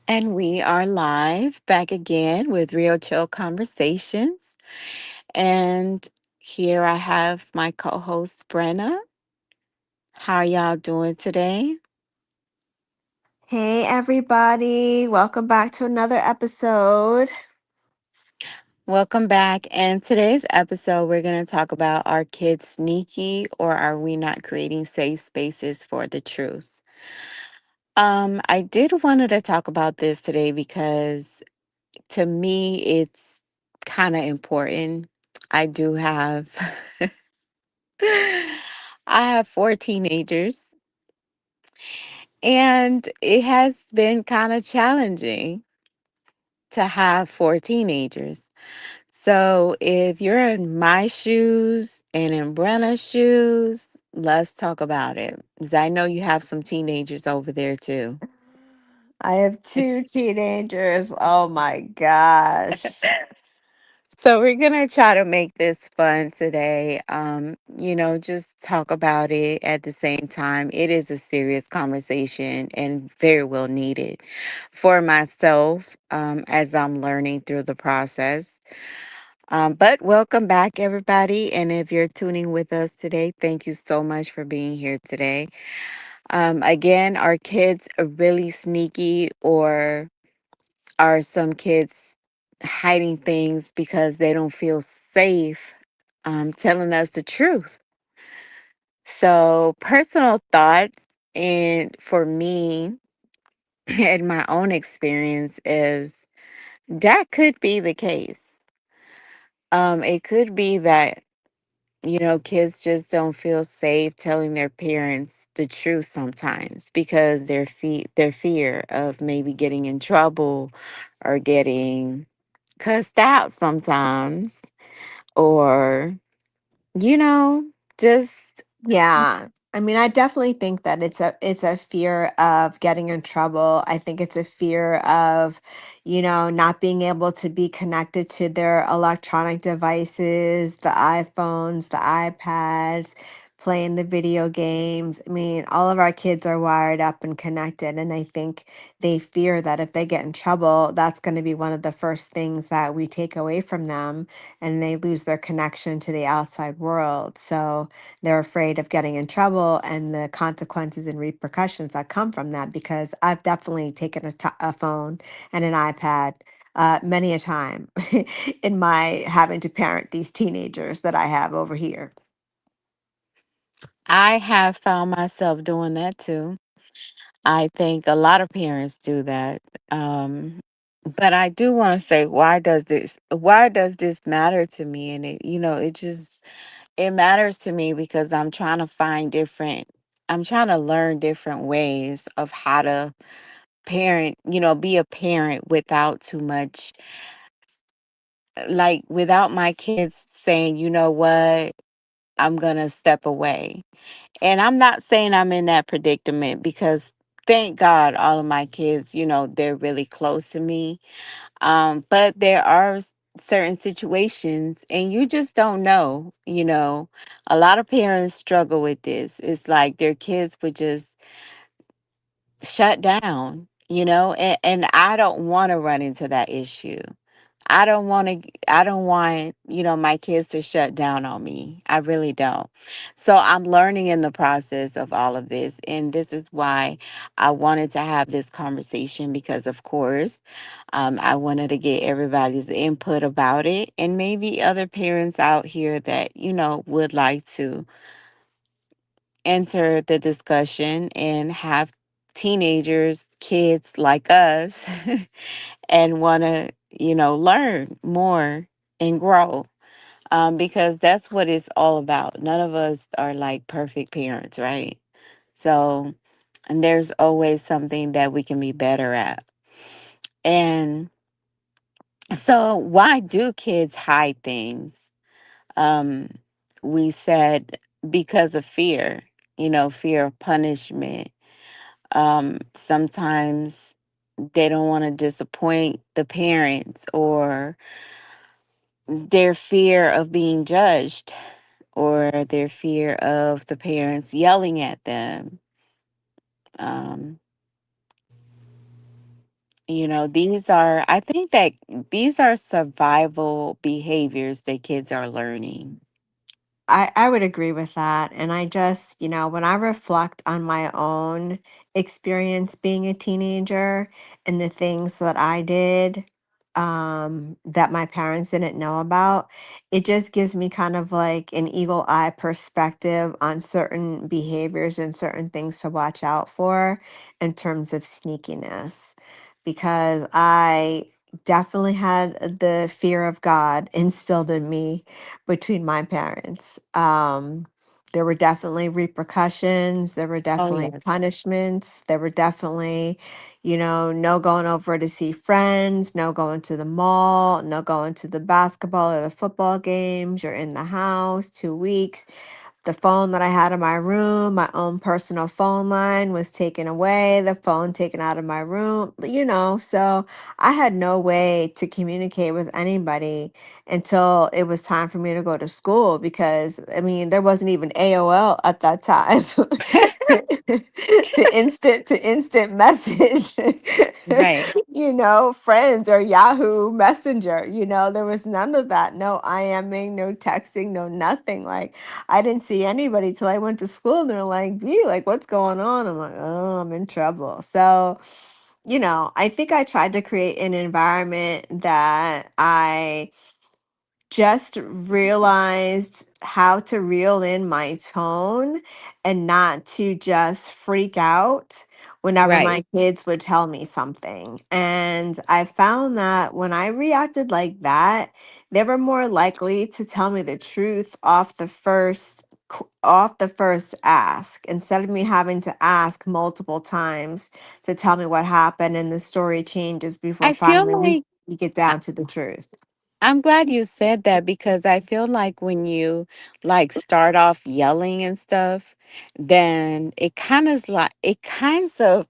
And we are live back again with Real Chill Conversations. And here I have my co host, Brenna. How are y'all doing today? Hey, everybody. Welcome back to another episode. Welcome back. And today's episode, we're going to talk about, are kids sneaky or are we not creating safe spaces for the truth? I did wanted to talk about this today because to me, it's kind of important. I do have I have four teenagers, and it has been kind of challenging to have four teenagers. So, if you're in my shoes and in Brenna's shoes, let's talk about it. Because I know you have some teenagers over there too. I have two teenagers. Oh my gosh. So we're gonna try to make this fun today. Just talk about it at the same time. It is a serious conversation and very well needed for myself as I'm learning through the process. But welcome back, everybody. And if you're tuning with us today, thank you so much for being here today. Again, are kids really sneaky, or are some kids hiding things because they don't feel safe telling us the truth? So, personal thoughts, and for me, and my own experience, is that could be the case. It could be that, kids just don't feel safe telling their parents the truth sometimes because their fear of maybe getting in trouble or getting cussed out sometimes, or you know just Yeah. I mean, I definitely think that it's a fear of getting in trouble. I think it's a fear of, not being able to be connected to their electronic devices, the iPhones, the iPads, playing the video games. I mean, all of our kids are wired up and connected, and I think they fear that if they get in trouble, that's going to be one of the first things that we take away from them, and they lose their connection to the outside world. So, they're afraid of getting in trouble and the consequences and repercussions that come from that, because I've definitely taken a phone and an iPad many a time in my having to parent these teenagers that I have over here. I have found myself doing that too. I think a lot of parents do that. um but I do want to say, why does this matter to me? And it matters to me because I'm trying to learn different ways of how to be a parent without too much, like without my kids saying, you know what, I'm going to step away. And I'm not saying I'm in that predicament because thank God all of my kids, they're really close to me. But there are certain situations and you just don't know. A lot of parents struggle with this. It's like their kids would just shut down, and I don't want to run into that issue. I don't want my kids to shut down on me. I really don't. So I'm learning in the process of all of this. And this is why I wanted to have this conversation because, of course, I wanted to get everybody's input about it, and maybe other parents out here that, would like to enter the discussion and have teenagers, kids like us, and want to, learn more and grow. Because that's what it's all about. None of us are like perfect parents, right? So, and there's always something that we can be better at. And so, why do kids hide things? Um, we said because of fear, fear of punishment. Sometimes they don't want to disappoint the parents, or their fear of being judged, or their fear of the parents yelling at them. Um, I think that these are survival behaviors that kids are learning. I would agree with that. And I just, when I reflect on my own experience being a teenager and the things that I did that my parents didn't know about, it just gives me kind of like an eagle eye perspective on certain behaviors and certain things to watch out for in terms of sneakiness. Because I definitely had the fear of God instilled in me between my parents. There were definitely repercussions, there were Oh, definitely yes. punishments, there were definitely, no going over to see friends, no going to the mall, no going to the basketball or the football games. You're in the house 2 weeks. The phone that I had in my room, my own personal phone line was taken away, the phone taken out of my room, so I had no way to communicate with anybody until it was time for me to go to school because I mean there wasn't even AOL at that time to instant message Right. friends or Yahoo Messenger, there was none of that. No IMing, no texting, no nothing. Like I didn't see anybody till I went to school and they're like, B, like, what's going on? I'm like, oh, I'm in trouble. So, I think I tried to create an environment that I just realized how to reel in my tone and not to just freak out whenever Right. my kids would tell me something. And I found that when I reacted like that, they were more likely to tell me the truth off the first ask instead of me having to ask multiple times to tell me what happened and the story changes before I feel finally we, like we get I- down to the truth. I'm glad you said that because I feel like when you like start off yelling and stuff, then it kinds of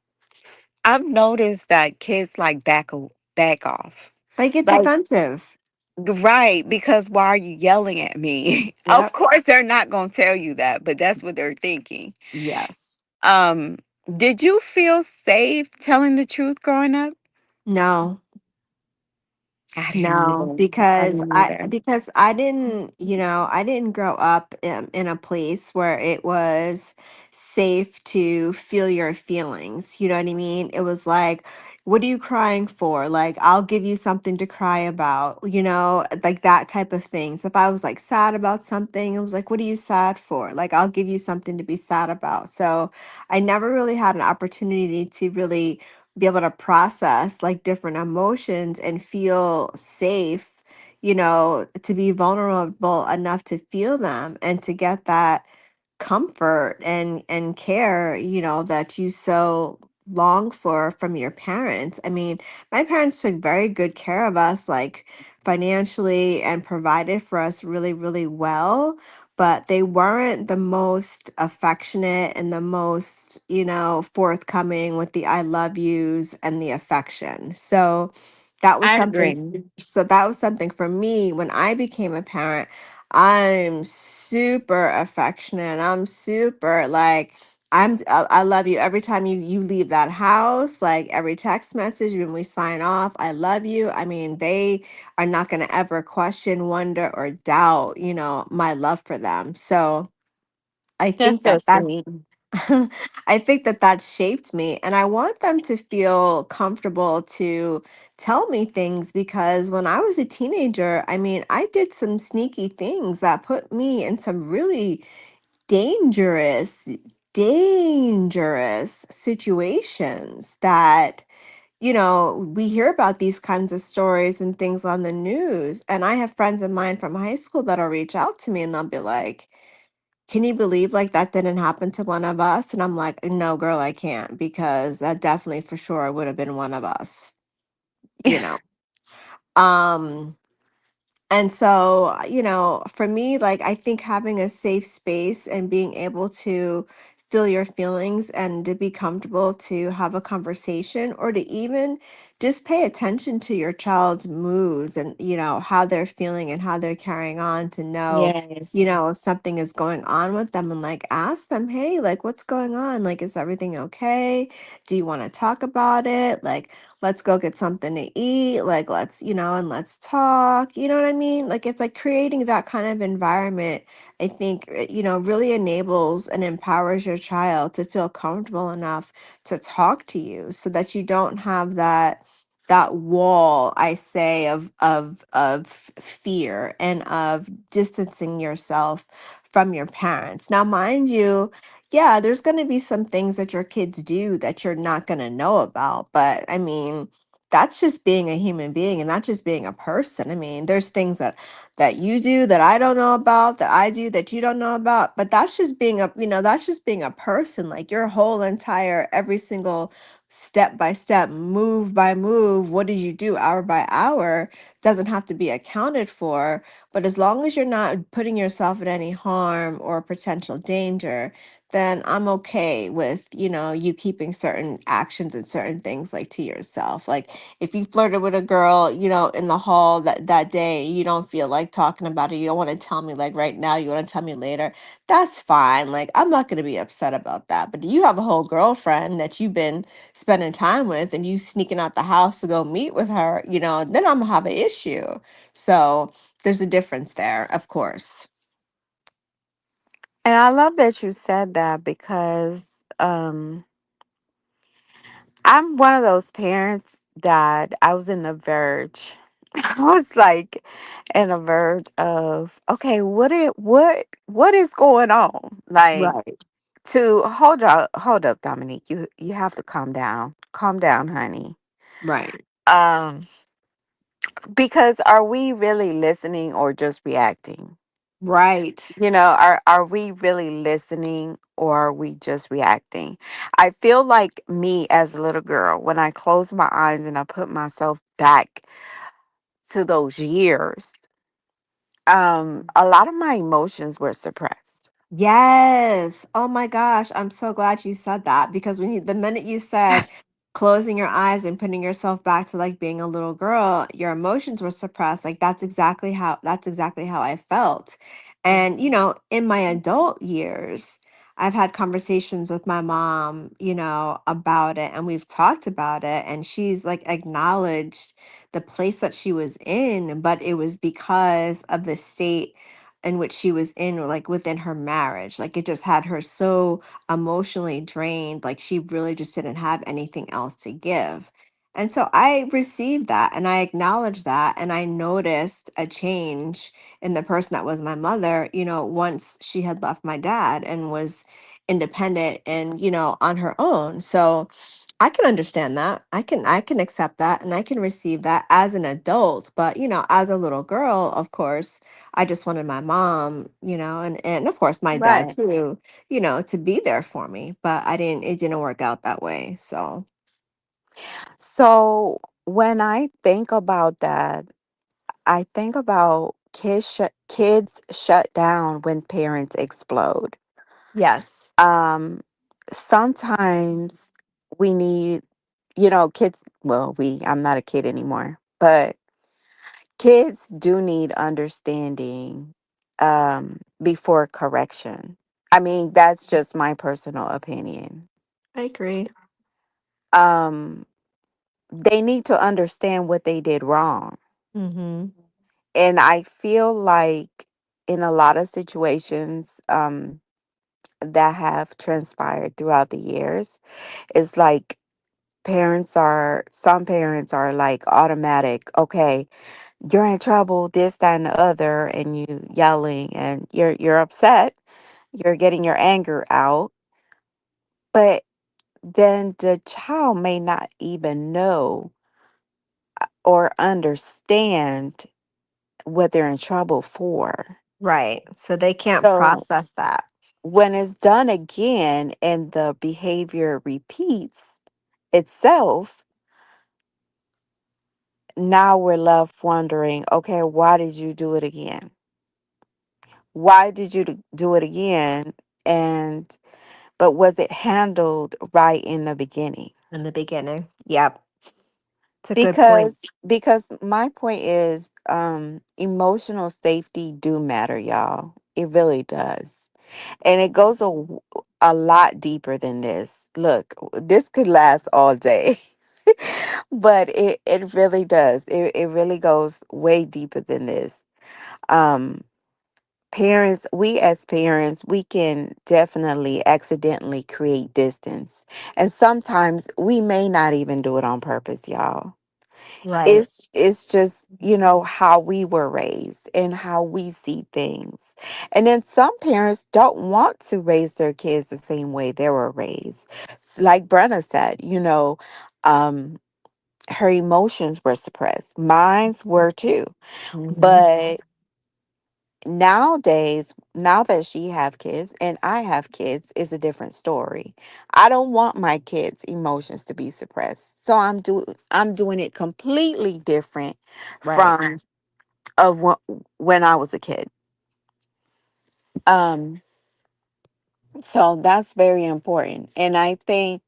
I've noticed that kids like back off. They get Like defensive. right, because why are you yelling at me? Of Yep. course they're not going to tell you that, but that's what they're thinking. Yes. Um did you feel safe telling the truth growing up? No. I didn't No, either. I because didn't I either. because I didn't, I didn't grow up in a place where it was safe to feel your feelings. You know what I mean? It was like, what are you crying for? Like, I'll give you something to cry about, like that type of thing. So if I was like sad about something, it was like, what are you sad for? Like, I'll give you something to be sad about. So I never really had an opportunity to really be able to process like different emotions and feel safe, to be vulnerable enough to feel them and to get that comfort and care, that you so long for from your parents. I mean, my parents took very good care of us, like financially, and provided for us really, really well. But they weren't the most affectionate and the most, forthcoming with the I love yous and the affection. That was I something. agree. So that was something for me when I became a parent. I'm super affectionate. I'm super like I love you every time you leave that house, like every text message when we sign off, I love you. I mean, they are not going to ever question, wonder or doubt, my love for them. So, I That's think so that sweet. I think that shaped me and I want them to feel comfortable to tell me things because when I was a teenager, I mean, I did some sneaky things that put me in some really dangerous dangerous situations that we hear about these kinds of stories and things on the news and I have friends of mine from high school that'll reach out to me and they'll be like, can you believe like that didn't happen to one of us? And I'm like, no, girl, I can't because that definitely for sure would have been one of us, you know. Um, and so, for me, like, I think having a safe space and being able to feel your feelings and to be comfortable to have a conversation or to even just pay attention to your child's moods and, how they're feeling and how they're carrying on to know, Yes. if something is going on with them and like ask them, hey, like, what's going on? Like, is everything okay? Do you want to talk about it? Like, let's go get something to eat, like let's, and let's talk, you know what I mean? Like it's like creating that kind of environment, I think, really enables and empowers your child to feel comfortable enough to talk to you so that you don't have that wall, I say, of fear and of distancing yourself from your parents. Now, mind you, yeah, there's going to be some things that your kids do that you're not going to know about, but I mean, that's just being a human being and that's just being a person. I mean, there's things that you do that I don't know about, that I do that you don't know about, but that's just being that's just being a person. Like your whole entire every single step by step, move by move, what did you do hour by hour doesn't have to be accounted for. But as long as you're not putting yourself in any harm or potential danger, then I'm okay with, you keeping certain actions and certain things like to yourself. Like if you flirted with a girl, in the hall that day, you don't feel like talking about it. You don't want to tell me like right now, you want to tell me later. That's fine. Like I'm not going to be upset about that. But do you have a whole girlfriend that you've been spending time with and you sneaking out the house to go meet with her, then I'm gonna have an issue. So there's a difference there, of course. And I love that you said that because I'm one of those parents that I was in the verge. I was like in a verge of okay, what is going on? Like Right. to hold up, Dominique. You have to calm down. Calm down, honey. Right. Um, because are we really listening or just reacting? Right. Are we really listening or are we just reacting? I feel like me as a little girl, when I close my eyes and I put myself back to those years, a lot of my emotions were suppressed. Yes. Oh my gosh. I'm so glad you said that because the minute you said closing your eyes and putting yourself back to like being a little girl, your emotions were suppressed. Like that's exactly how I felt. And, in my adult years, I've had conversations with my mom, about it and we've talked about it and she's like acknowledged the place that she was in, but it was because of the state in which she was in like within her marriage, like it just had her so emotionally drained, like she really just didn't have anything else to give. And so I received that and I acknowledged that and I noticed a change in the person that was my mother, once she had left my dad and was independent and on her own. So I can understand that. I can accept that and I can receive that as an adult, but as a little girl, of course, I just wanted my mom, and of course my dad Right. too, to be there for me, but it didn't work out that way. So, So when I think about that, I think about kids shut down when parents explode. yes, Um, Sometimes we need, kids, well, I'm not a kid anymore, but kids do need understanding before correction. I mean, that's just my personal opinion. I agree. Um, they need to understand what they did wrong. Mhm. And I feel like in a lot of situations that have transpired throughout the years, it's like some parents are like automatic, okay, you're in trouble, this, that, and the other, and you yelling and you're upset, you're getting your anger out, but then the child may not even know or understand what they're in trouble for. Right. So they can't So process that. when it's done again and the behavior repeats itself, now we're left wondering, okay, why did you do it again? Why did you do it again? And but was it handled right in the beginning? In the beginning. Yep. It's a good point. Because my point is emotional safety do matter, y'all. It really does. And it goes a lot deeper than this. Look, this could last all day. But it really does. It really goes way deeper than this. Um, Parents, we as parents, we can definitely accidentally create distance. And sometimes we may not even do it on purpose, y'all. Right. It's just, how we were raised and how we see things. And then some parents don't want to raise their kids the same way they were raised. Like Brenna said, um her emotions were suppressed. Mine's were too. Hmm. But nowadays, now that she have kids and I have kids, is a different story. I don't want my kids' emotions to be suppressed. So I'm doing it completely different Right. from of when I was a kid. Um so that's very important. And I think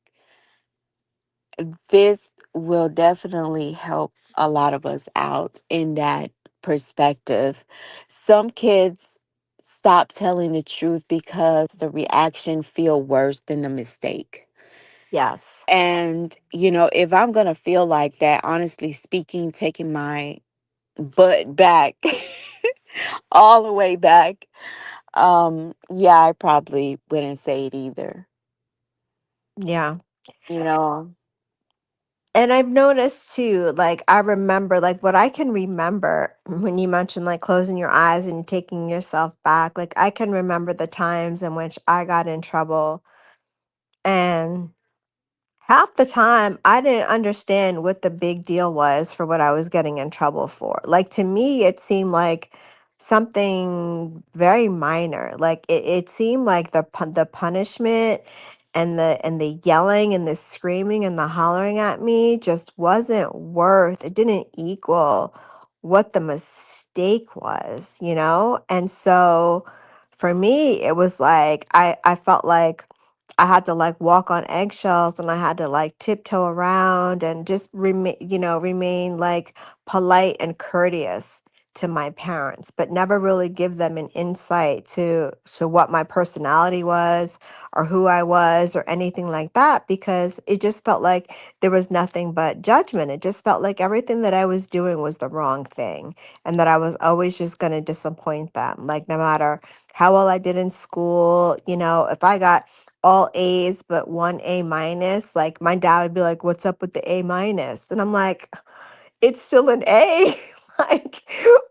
this will definitely help a lot of us out in that perspective. Some kids stop telling the truth because the reaction feel worse than the mistake. Yes. And if I'm going to feel like that, honestly speaking, taking my butt back all the way back, yeah, I probably wouldn't say it either. Yeah. You know, And I've noticed too, like I remember, like what I can remember when you mentioned like closing your eyes and taking yourself back, like I can remember the times in which I got in trouble, and half the time I didn't understand what the big deal was for what I was getting in trouble for. Like to me, it seemed like something very minor. Like it seemed like the punishment and the yelling and the screaming and the hollering at me just wasn't worth, it didn't equal what the mistake was, you know? And so for me, it was like I felt like I had to like walk on eggshells and I had to like tiptoe around and just remain like polite and courteous to my parents, but never really give them an insight to what my personality was or who I was or anything like that, because it just felt like there was nothing but judgment. It just felt like everything that I was doing was the wrong thing and that I was always just going to disappoint them. Like no matter how well I did in school, if I got all A's but one A minus, like my dad would be like, "What's up with the A minus?" And I'm like, "It's still an A." Like,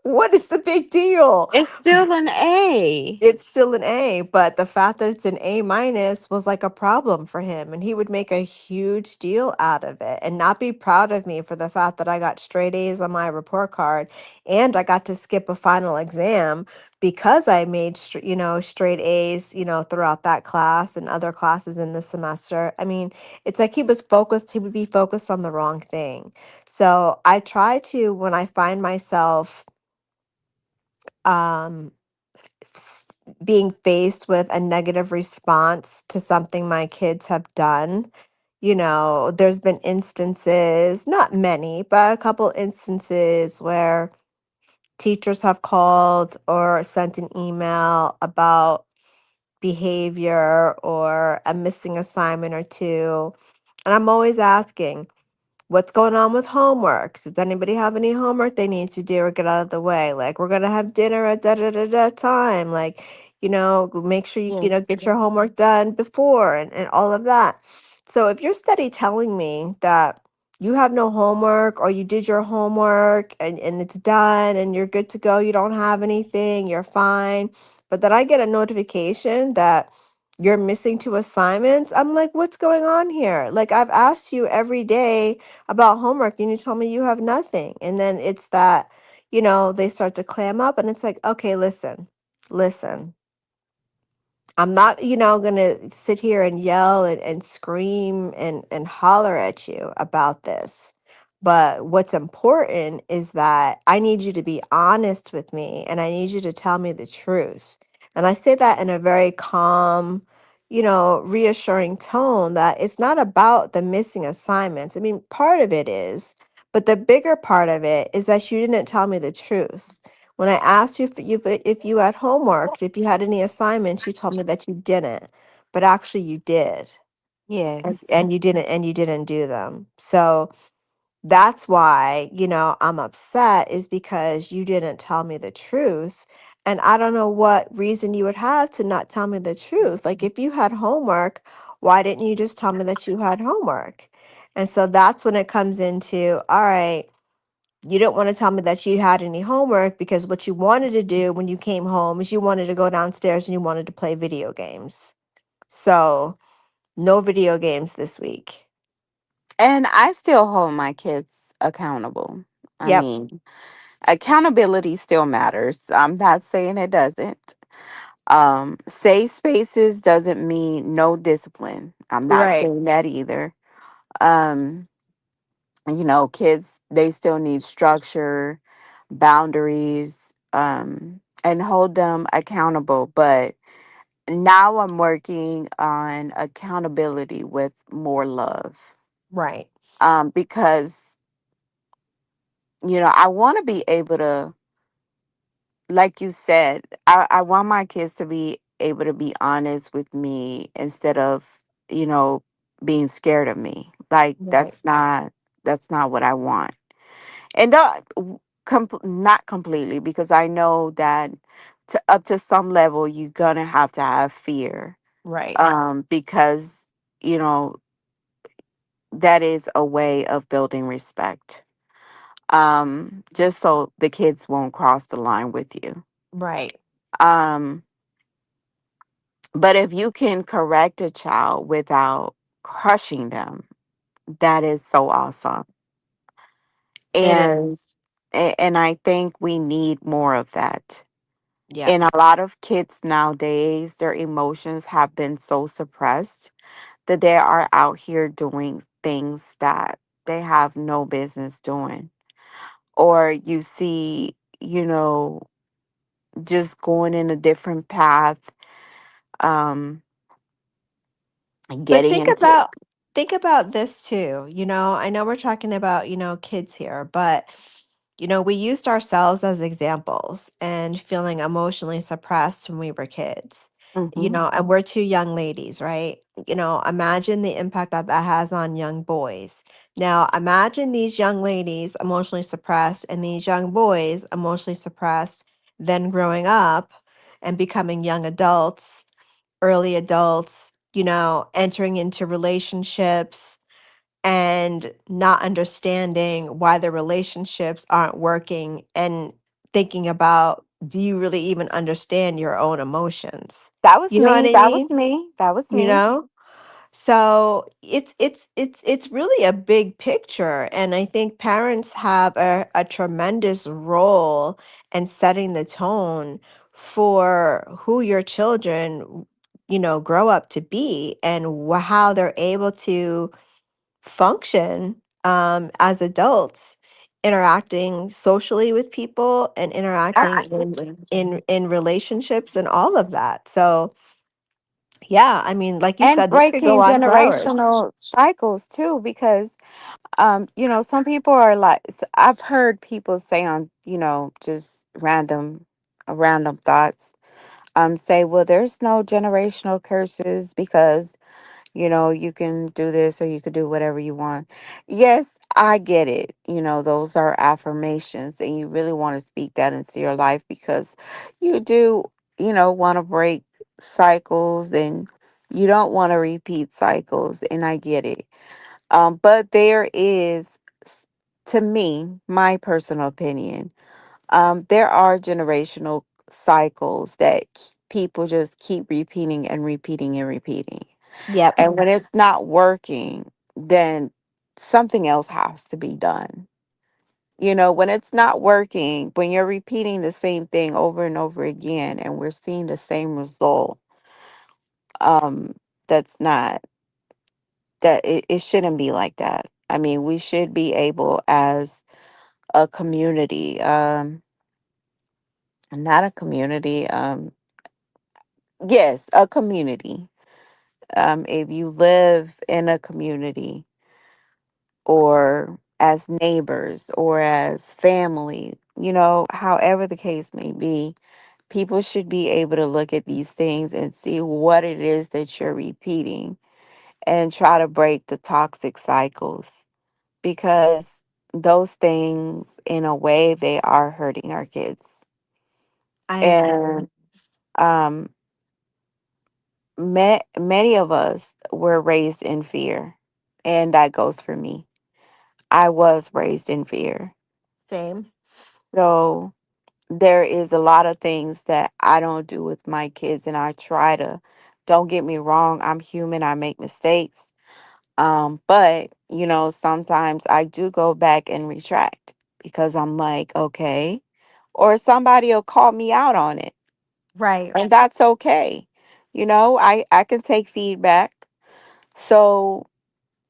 what is the big deal? it's still an A. It's still an A, but the fact that it's an A minus was like a problem for him. And he would make a huge deal out of it and not be proud of me for the fact that I got straight A's on my report card and I got to skip a final exam because I made, straight A's, throughout that class and other classes in the semester. I mean, it's like he would be focused on the wrong thing. So I try to, when I find myself, um, s- being faced with a negative response to something my kids have done. There's been instances, not many, but a couple instances where teachers have called or sent an email about behavior or a missing assignment or two. And I'm always asking, what's going on with homework? Does anybody have any homework they need to do or get out of the way? Like, we're gonna have dinner at da da da da time. Like, make sure Yes. get your homework done before and all of that. So if you're steady telling me that you have no homework or you did your homework and it's done and you're good to go, you don't have anything, you're fine. But then I get a notification that you're missing two assignments. I'm like, what's going on here? Like, I've asked you every day about homework and you told me you have nothing. And then it's that, they start to clam up and it's like, okay, listen. I'm not, gonna sit here and yell and scream and holler at you about this. But what's important is that I need you to be honest with me and I need you to tell me the truth. And I say that in a very calm, reassuring tone that it's not about the missing assignments. I mean, part of it is, but the bigger part of it is that you didn't tell me the truth. When I asked you if you had homework, if you had any assignments, you told me that you didn't, but actually you did. Yes. and you didn't do them. So that's why, I'm upset, is because you didn't tell me the truth. And I don't know what reason you would have to not tell me the truth. Like, if you had homework, why didn't you just tell me that you had homework? And so that's when it comes into, all right, you didn't want to tell me that you had any homework, because what you wanted to do when you came home is you wanted to go downstairs and you wanted to play video games. So, no video games this week. And I still hold my kids accountable. I Yep. mean, accountability still matters. I'm not saying it doesn't. Safe spaces doesn't mean no discipline. I'm not Right. saying that either. Um, kids, they still need structure, boundaries, and hold them accountable. But now I'm working on accountability with more love. Right. Because, I want to be able to, like you said, I want my kids to be able to be honest with me instead of, you know, being scared of me. Like Right. that's not what I want. And not completely, because I know that up to some level you're gonna have to have fear. Right. Because, you know, that is a way of building respect. Just so the kids won't cross the line with you. Right. Um, but if you can correct a child without crushing them, that is so awesome. It And is. and I think we need more of that. Yep. And a lot of kids nowadays, their emotions have been so suppressed that they are out here doing things that they have no business doing. Or you see, just going in a different path, um, But getting into. think about this too. I know we're talking about, kids here, but we used ourselves as examples and feeling emotionally suppressed when we were kids. Mhm. And we're two young ladies, right? Imagine the impact that that has on young boys. Now, imagine these young ladies emotionally suppressed and these young boys emotionally suppressed, then growing up and becoming young adults, early adults, entering into relationships and not understanding why the relationships aren't working, and thinking about, do you really even understand your own emotions? That was You know what me. I That was mean? me. That was You me. know? So it's really a big picture, and I think parents have a tremendous role in setting the tone for who your children, grow up to be, and how they're able to function as adults, interacting socially with people and interacting Absolutely. in relationships and all of that. So yeah, I mean, like you And said, this could go breaking on for hours. generational cycles too, because some people are like, I've heard people say on, just random thoughts, say, well, there's no generational curses because you can do this or you could do whatever you want. Yes, I get it. Those are affirmations and you really want to speak that into your life because you do, want to break cycles and you don't want to repeat cycles. And I get it. But there is, to me, my personal opinion, there are generational cycles that people just keep repeating and repeating and repeating. Yep. And when it's not working, then something else has to be done. When it's not working, when you're repeating the same thing over and over again and we're seeing the same result, um, that's not it shouldn't be like that. I mean, we should be able as a community, not a community, yes, a community. If you live in a community or as neighbors or as family, however the case may be, people should be able to look at these things and see what it is that you're repeating and try to break the toxic cycles, because those things, in a way, they are hurting our kids. I agree. And um, many of us were raised in fear, and that goes for me. I was raised in fear. Same. So there is a lot of things that I don't do with my kids, and I try to. Don't get me wrong, I'm human, I make mistakes. But sometimes I do go back and retract, because I'm like, okay, or somebody will call me out on it, Right. and that's okay. I can take feedback. So,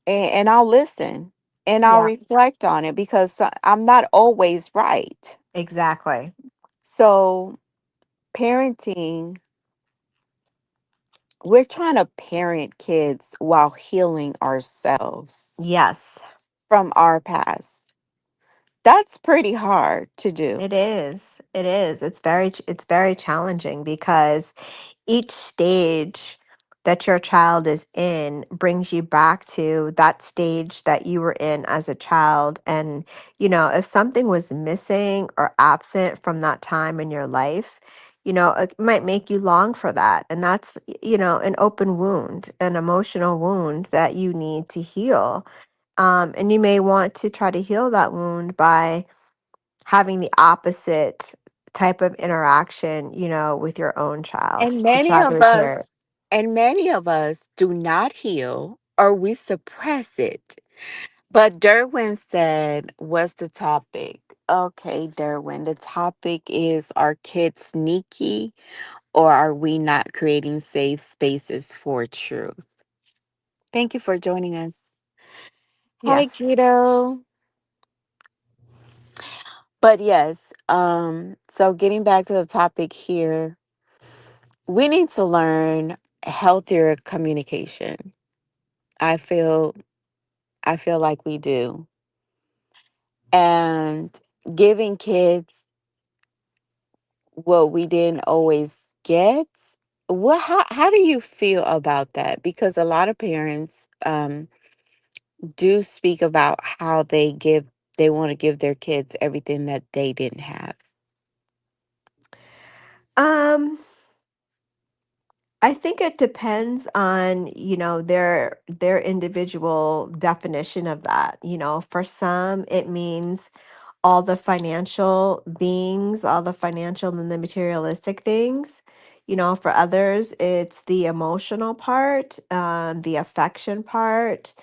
and I'll listen, and I'll Yeah, reflect on it, because I'm not always right. exactly. So, parenting, we're trying to parent kids while healing ourselves Yes. from our past. That's pretty hard to do. It is. It is. It's very challenging because each stage that your child is in brings you back to that stage that you were in as a child. And, if something was missing or absent from that time in your life, it might make you long for that. And that's, an open wound, an emotional wound that you need to heal. And you may want to try to heal that wound by having the opposite type of interaction, with your own child And to many try to of repair it. us, and many of us do not heal, or we suppress it. But Derwin said, what's the topic? Okay, Derwin, the topic is, are kids sneaky, or are we not creating safe spaces for truth? Thank you for joining us. Hi, Yes. Keto. But yes, so getting back to the topic here, we need to learn healthier communication. I feel I feel like we do. And giving kids what we didn't always get. How do you feel about that? Because a lot of parents do speak about how they want to give their kids everything that they didn't have. Um, I think it depends on, their individual definition of that. For some it means all the financial things, all the financial and the materialistic things. For others, it's the emotional part, the affection part,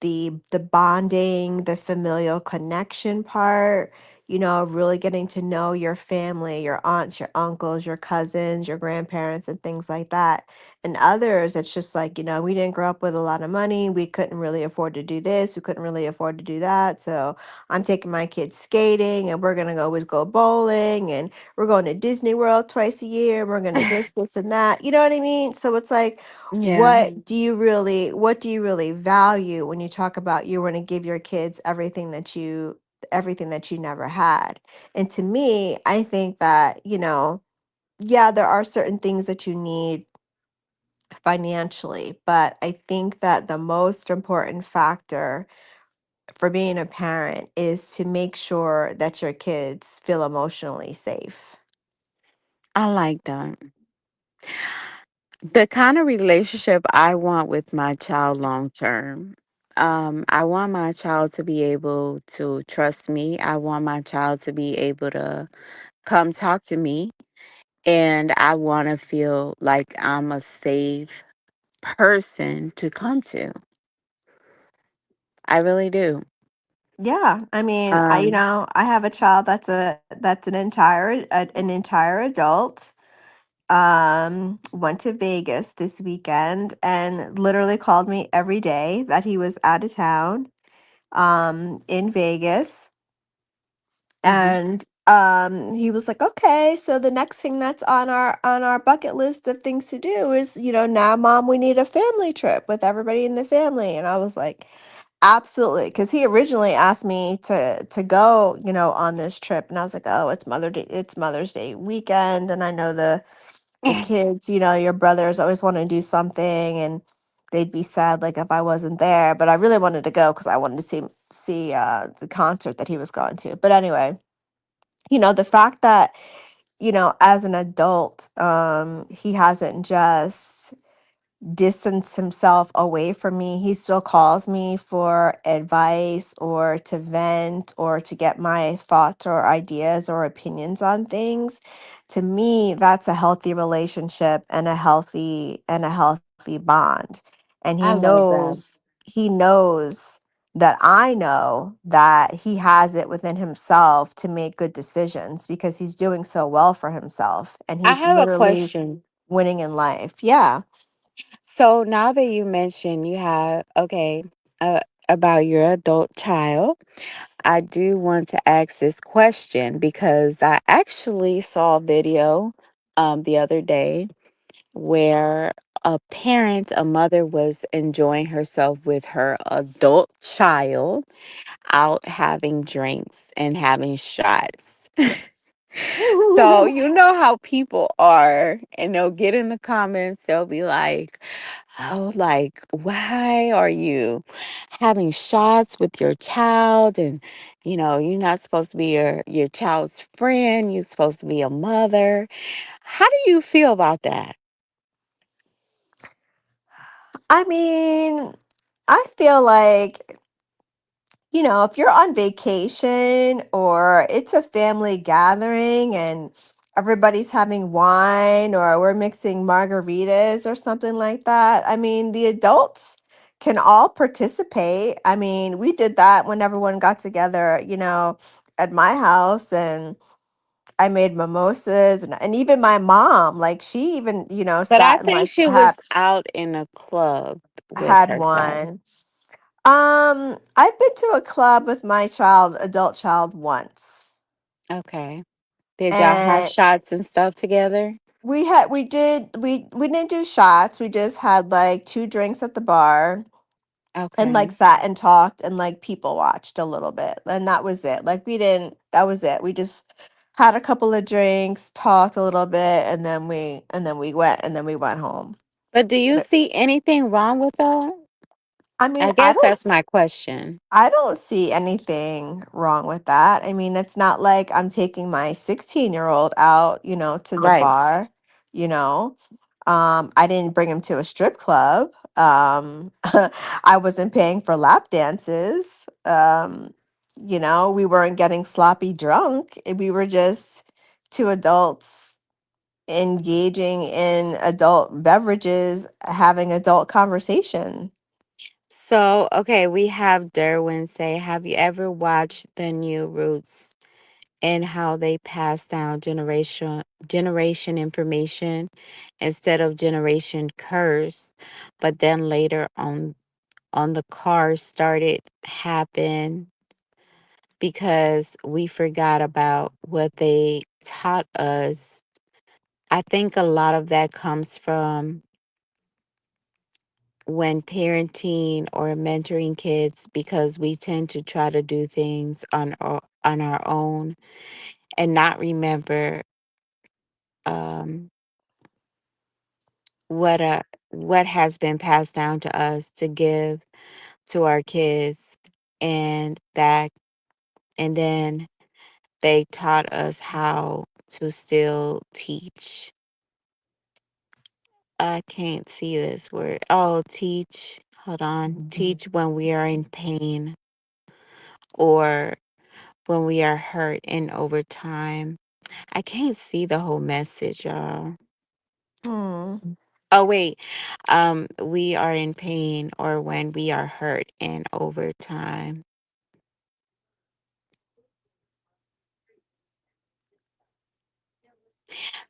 the bonding, the familial connection part. Really getting to know your family, your aunts, your uncles, your cousins, your grandparents, and things like that. And others, it's just like, we didn't grow up with a lot of money. We couldn't really afford to do this. We couldn't really afford to do that. So I'm taking my kids skating and we're gonna always go bowling and we're going to Disney World twice a year. We're gonna this, and that. You know what I mean? So it's like, Yeah. what do you really value when you talk about you want to give your kids everything that you never had? And to me, I think that, yeah, there are certain things that you need financially, but I think that the most important factor for being a parent is to make sure that your kids feel emotionally safe. I like that. The kind of relationship I want with my child long term. I want my child to be able to trust me. I want my child to be able to come talk to me. And I want to feel like I'm a safe person to come to. I really do. Yeah, I mean, Um, I have a child that's an entire adult. Went to Vegas this weekend and literally called me every day that he was out of town, in Vegas. mhm. And he was like, okay, so the next thing that's on our bucket list of things to do is, now mom, we need a family trip with everybody in the family. And I was like, absolutely, because he originally asked me to go, on this trip, and I was like, oh, it's Mother's Day weekend, and I know the kids, your brothers always want to do something. they'd be sad like if I wasn't there. But I really wanted to go because I wanted to see the concert that he was going to. But anyway, the fact that as an adult, he hasn't just distance himself away from me. He still calls me for advice or to vent or to get my thoughts or ideas or opinions on things. To me, that's a healthy relationship and a healthy bond. And he I love that. knows that I know that he has it within himself to make good decisions because he's doing so well for himself and I he's have a literally question. winning in life. Yeah. So now that you mentioned you have, okay, about your adult child, I do want to ask this question because I actually saw a video the other day where a mother was enjoying herself with her adult child out having drinks and having shots. So you know how people are, and they'll get in the comments, they'll be like, oh, like, why are you having shots with your child? And you're not supposed to be your child's friend, you're supposed to be a mother. How do you feel about that? I mean, I feel like, if you're on vacation or it's a family gathering and everybody's having wine or we're mixing margaritas or something like that, I mean, the adults can all participate. I mean, we did that when everyone got together, at my house, and I made mimosas, and even my mom, like she even, But I sat and think like she had was out in a club with had her child. one. I've been to a club with my adult child once. Okay. Did y'all have And shots and stuff together? we didn't do shots. We just had like two drinks at the bar and like Okay. sat and talked and like people watched a little bit. And that was it. Like we didn't that was it. We just had a couple of drinks, talked a little bit, and then we went home. But do you But see anything wrong with that? I mean, I guess that's my question. I don't see anything wrong with that. I mean, it's not like I'm taking my 16-year-old out, to the Right. bar, you know. I didn't bring him to a strip club. I wasn't paying for lap dances. We weren't getting sloppy drunk. We were just two adults engaging in adult beverages, having adult conversation. So, okay, we have Derwin say, have you ever watched the new Roots and how they pass down generation information instead of generation curse, but then later on the cars started happen because we forgot about what they taught us. I think a lot of that comes from when parenting or mentoring kids because we tend to try to do things on our own and not remember um, what what has been passed down to us to give to our kids, and that and then they taught us how to still teach. I can't see this word. Oh, teach. Hold on. Teach when we are in pain or when we are hurt and over time. I can't see the whole message, y'all. Hmm. Oh wait. We are in pain or when we are hurt and over time.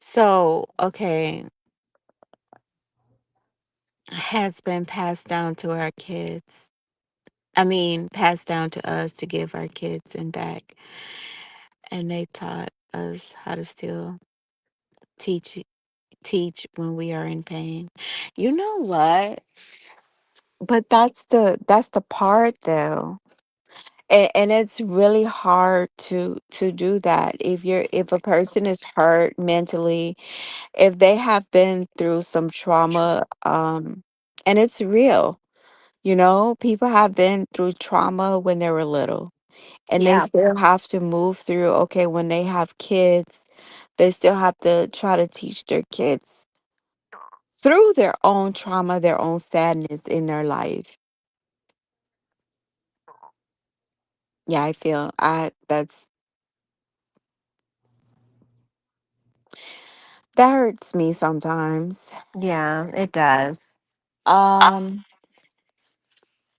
So, okay, has been passed down to our kids. I mean, passed down to us to give our kids and back. And they taught us how to still teach teach when we are in pain. You know what? But that's the part though. And it's really hard to do that if a person is hurt mentally, if they have been through some trauma, And it's real. You know, people have been through trauma when they were little, and they Yeah. still have to move through. Okay, when they have kids, they still have to try to teach their kids through their own trauma, their own sadness in their life. Yeah, I feel I that hurts me sometimes. Yeah, it does. Um,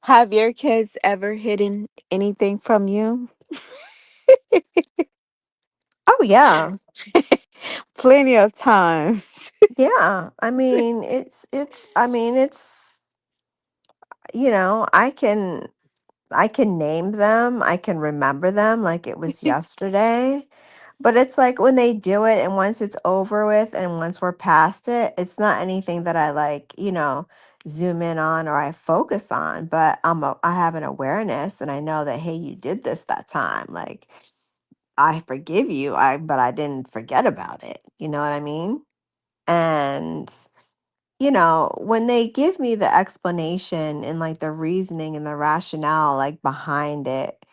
have your kids ever hidden anything from you? Oh yeah. Plenty of times. Yeah. I mean, it's I can name them, I can remember them like it was yesterday. But it's like when they do it and once it's over with and once we're past it, it's not anything that I zoom in on or I focus on, but I have an awareness and I know that hey, you did this that time. Like I forgive you. But I didn't forget about it. You know what I mean? And when they give me the explanation and like the reasoning and the rationale like behind it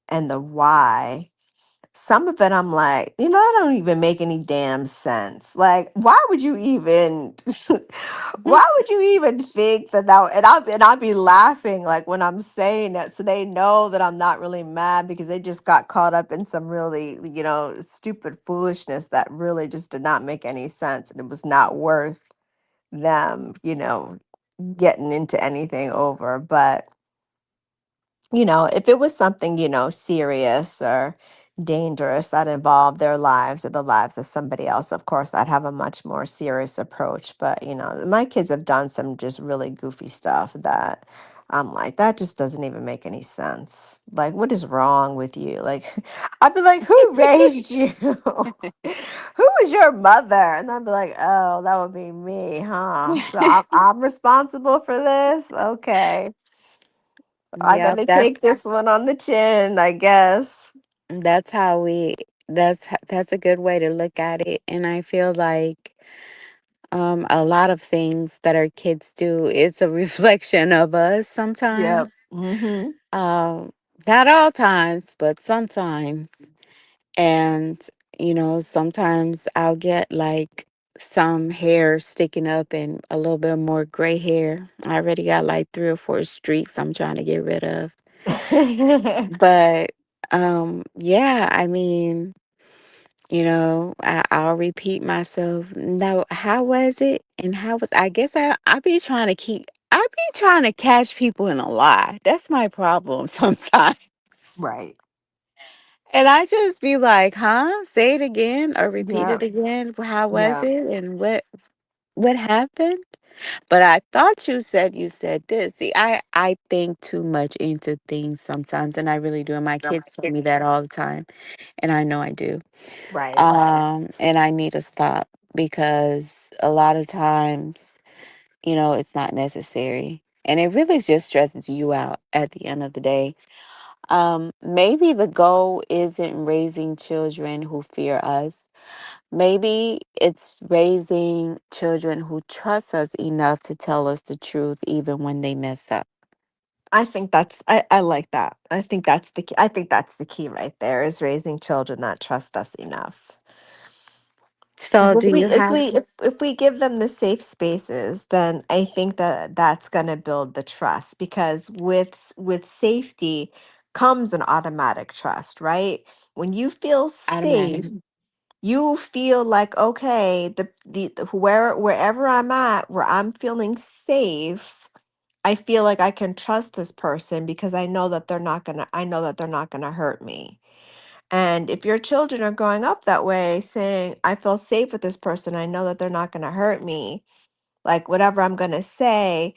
and the why, some of it I'm like, that don't even make any damn sense. Like, why would you even why would you even think that and I'll be laughing like when I'm saying it so they know that I'm not really mad because they just got caught up in some really, stupid foolishness that really just did not make any sense and it was not worth them, getting into anything over. But if it was something, serious or dangerous that involved their lives or the lives of somebody else, of course, I'd have a much more serious approach. But, my kids have done some just really goofy stuff that I'm like, that just doesn't even make any sense. Like, what is wrong with you? Like, I'd be like, who raised you? Who was your mother? And I'd be like, oh, that would be me, huh? So I'm responsible for this? Okay. I Yep, gotta take this one on the chin, I guess. that's how we that's a good way to look at it. And I feel like a lot of things that our kids do is a reflection of us Yep. sometimes. Mm-hmm. Um, not all times, but sometimes. And, sometimes I'll get like some hair sticking up and a little bit more gray hair. I already got like 3 or 4 streaks I'm trying to get rid of. But yeah, I mean, I'll repeat myself. No, how was it? And how was I guess I be trying to catch people in a lie. That's my problem sometimes. Right. And I just be like, huh? Say it again or repeat Yeah. it again. How was Yeah. it? And what happened? But I thought you said this. See, I think too much into things sometimes, and I really do. And my kids tell me that all the time, and I know I do. Right. And I need to stop because a lot of times, it's not necessary. And it really just stresses you out at the end of the day. Maybe the goal isn't raising children who fear us. Maybe it's raising children who trust us enough to tell us the truth even when they mess up. I like that. I think that's the key right there is raising children that trust us enough. Because So, do you have if we give them the safe spaces, then I think that that's going to build the trust. Because with safety comes an automatic trust, right? When you feel automatic? safe, you feel like okay, wherever I'm at, where I'm feeling safe, I feel like I can trust this person because I know that they're not gonna hurt me. And if your children are growing up that way, saying, I feel safe with this person, I know that they're not going to hurt me, like whatever I'm going to say,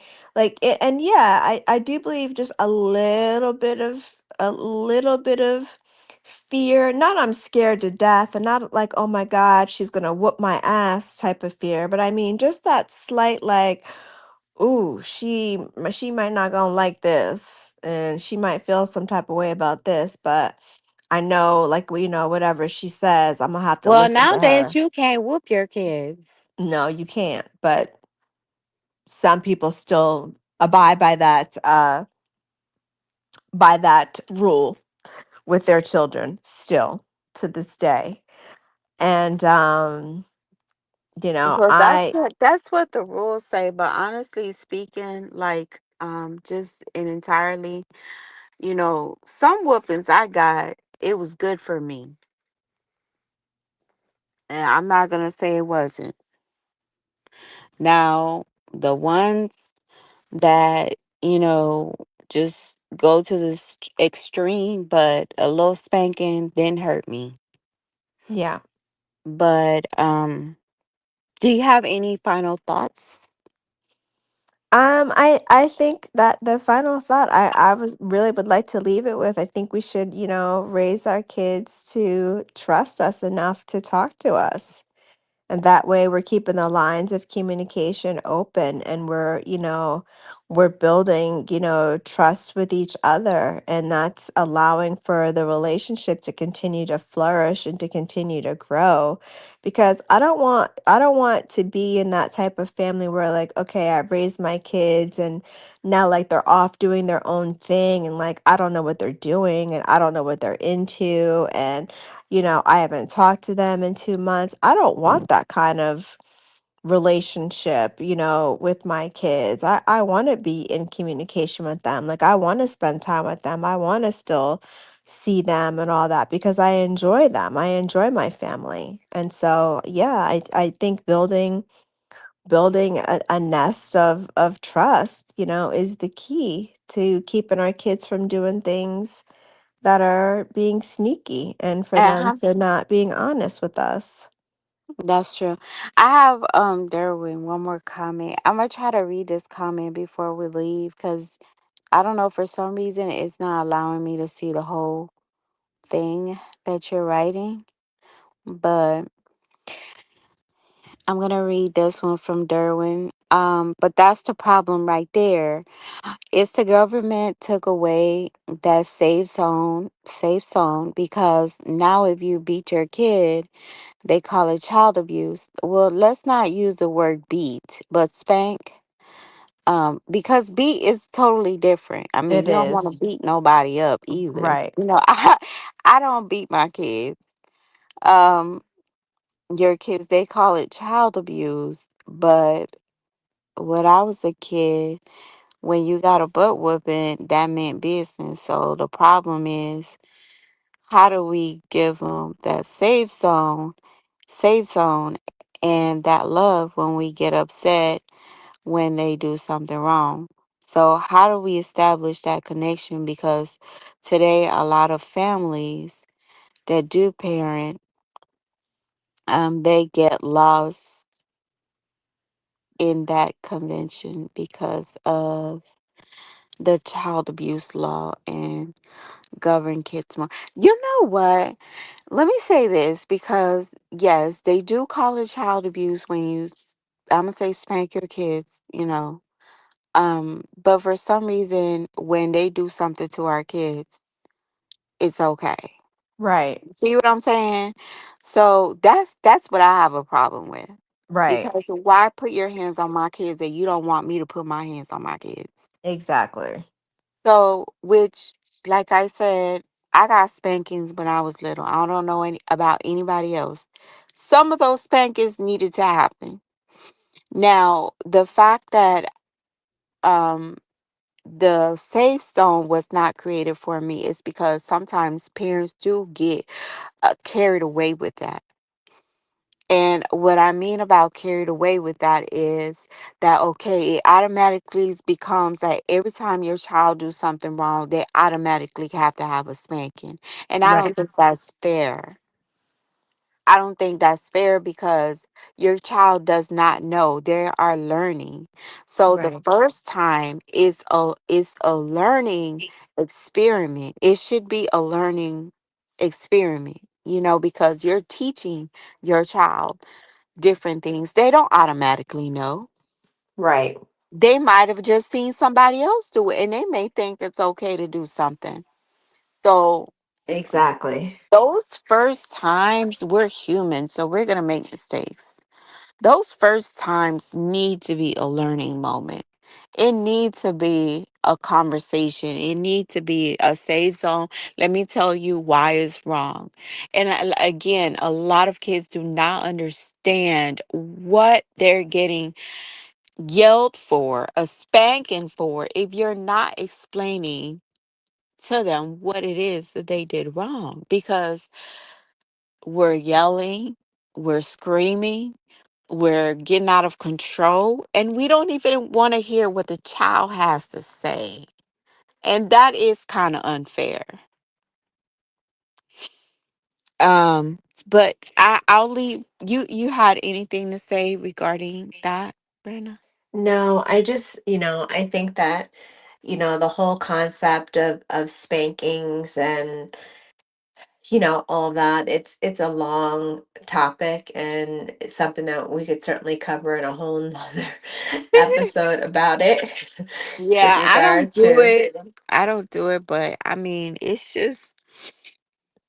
and yeah, I do believe just a little bit of fear. Not I'm scared to death and not like, oh my God, she's going to whoop my ass type of fear. But I mean, just that slight, like, ooh, she might not gonna like this, and she might feel some type of way about this, but I know, like, whatever she says, I'm gonna have to Well, listen to nowadays her. you can't whoop your kids. No, you can't, but some people still abide by that rule with their children still to this day. And Well, I that's what the rules say. But honestly speaking, like just an entirely, some whoopings I got, it was good for me, and I'm not gonna say it wasn't. Now, the ones that just go to the extreme, but a little spanking didn't hurt me. yeah. But do you have any final thoughts? I think that the final thought I was really would like to leave it with, I think we should, raise our kids to trust us enough to talk to us. And that way we're keeping the lines of communication open, and we're building, trust with each other, and that's allowing for the relationship to continue to flourish and to continue to grow. Because I don't want to be in that type of family where, like, okay, I raised my kids and now, like, they're off doing their own thing, and, like, I don't know what they're doing and I don't know what they're into, and I haven't talked to them in 2 months. I don't want that kind of relationship, with my kids. I want to be in communication with them. Like, I want to spend time with them. I want to still see them and all that because I enjoy them. I enjoy my family. And so, yeah, I think building a nest of trust, is the key to keeping our kids from doing things that are being sneaky and for them Uh-huh. to not being honest with us. That's true. I have Derwin one more comment. I'm gonna try to read this comment before we leave because I don't know, for some reason it's not allowing me to see the whole thing that you're writing. But I'm gonna read this one from Derwin. But that's the problem right there. It's the government took away that safe zone because now if you beat your kid, they call it child abuse. Well, let's not use the word beat, but spank. Because beat is totally different. I mean, It you don't want to is. beat nobody up either. Right. I don't beat my kids. Um, your kids, they call it child abuse, but when I was a kid, when you got a butt whooping, that meant business. So the problem is, how do we give them that safe zone, and that love when we get upset when they do something wrong? So how do we establish that connection? Because today, a lot of families that do parent, they get lost in that convention because of the child abuse law and govern kids more. You know what? Let me say this because yes, they do call it child abuse when I'm gonna say spank your kids. But for some reason when they do something to our kids, it's okay. Right. See what I'm saying? So that's what I have a problem with. Right. Because why put your hands on my kids that you don't want me to put my hands on my kids? Exactly. So, which, like I said, I got spankings when I was little. I don't know about anybody else. Some of those spankings needed to happen. Now, the fact that um, the safe zone was not created for me is because sometimes parents do get carried away with that. And what I mean about carried away with that is that, okay, it automatically becomes that every time your child do something wrong, they automatically have to have a spanking. And I don't Right. think that's fair. I don't think that's fair because your child does not know. They are learning. So the Right. first time is a learning experiment. It should be a learning experiment, because you're teaching your child different things. They don't automatically know. Right. They might have just seen somebody else do it and they may think it's okay to do something. So Exactly. those first times, we're human, so we're going to make mistakes. those first times need to be a learning moment. It needs to be a conversation. It needs to be a safe zone. Let me tell you why it's wrong. And again, a lot of kids do not understand what they're getting yelled for, a spanking for, if you're not explaining to them what it is that they did wrong. Because we're yelling, we're screaming, we're getting out of control, and we don't even want to hear what the child has to say. And that is kind of unfair. Um, but I'll leave you. You had anything to say regarding that, Brenda? No, I just, I think that, the whole concept of spankings and, all of that, it's a long topic, and it's something that we could certainly cover in a whole nother episode about it with Yeah, I don't regard do to it. I don't do it, but I mean, it's just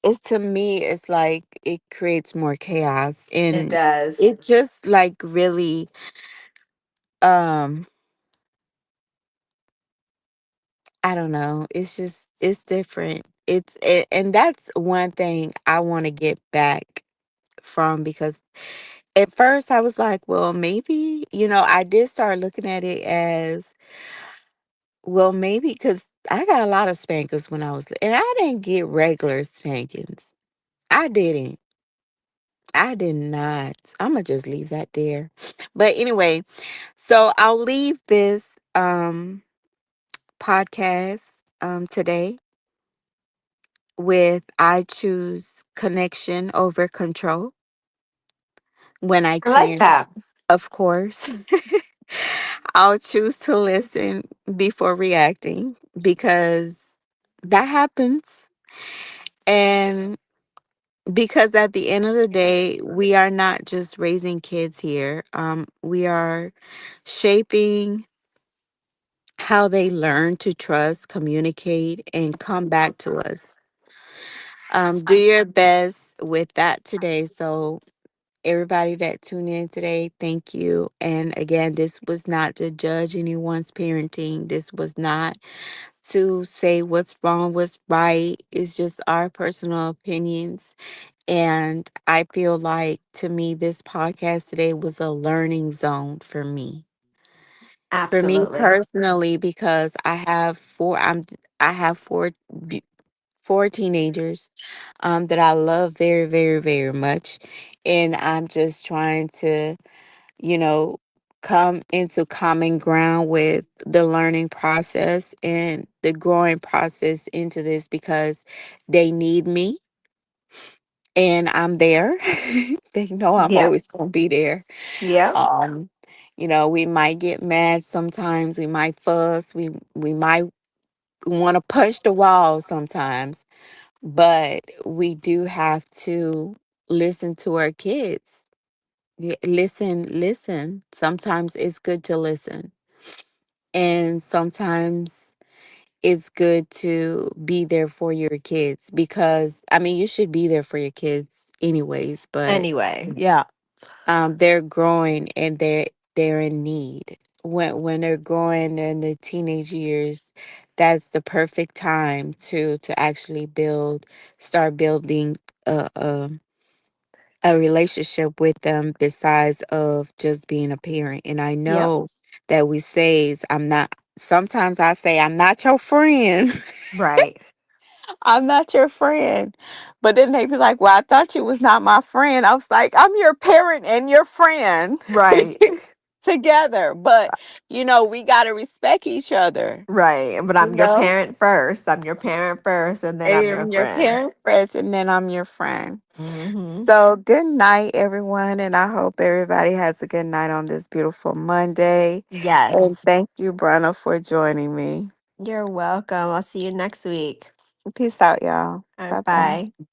it's to me, it's like it creates more chaos, it and does. it just like really um I don't know. It's just it's different. And that's one thing I want to get back from, because at first I was like, well, maybe, I did start looking at it as, well, maybe because I got a lot of spankers when I was, and I didn't get regular spankings. I didn't. I did not. I'm gonna just leave that there. But anyway, so I'll leave this podcast today with I choose connection over control when I I like can, that. of course. I'll choose to listen before reacting, because that happens. And because at the end of the day, we are not just raising kids here. We are shaping how they learn to trust, communicate, and come back to us. Do your best with that today. So everybody that tuned in today, thank you. And again, this was not to judge anyone's parenting. This was not to say what's wrong, what's right. It's just our personal opinions. And I feel like, to me, this podcast today was a learning zone for me. For me Absolutely. personally, because I have be- four teenagers that I love very, very, very much. And I'm just trying to, you know, come into common ground with the learning process and the growing process into this, because they need me and I'm there. They know I'm Yep. always going to be there. Yep. Um, we might get mad sometimes, we might fuss, we might want to push the wall sometimes, but we do have to listen to our kids. Listen, listen. Sometimes it's good to listen. And sometimes it's good to be there for your kids, because I mean, you should be there for your kids anyways, but Anyway, yeah. they're growing and they're in need. When they're growing, they're in the teenage years, that's the perfect time to actually start building a relationship with them, besides of just being a parent. And I Yep. know that we say, I'm not, sometimes I say, I'm not your friend. Right. I'm not your friend. But then they be like, well, I thought you was not my friend. I was like, I'm your parent and your friend Right. together. But, we got to respect each other, Right. But you I'm your know? parent first. I'm your parent first, and then I'm your And your friend. parent first, and then I'm your friend. Hmm. So, good night, everyone. And I hope everybody has a good night on this beautiful Monday. And Yes. thank you, Brenna, for joining me. You're welcome. I'll see you next week. Peace out, y'all. All Bye right, bye. bye.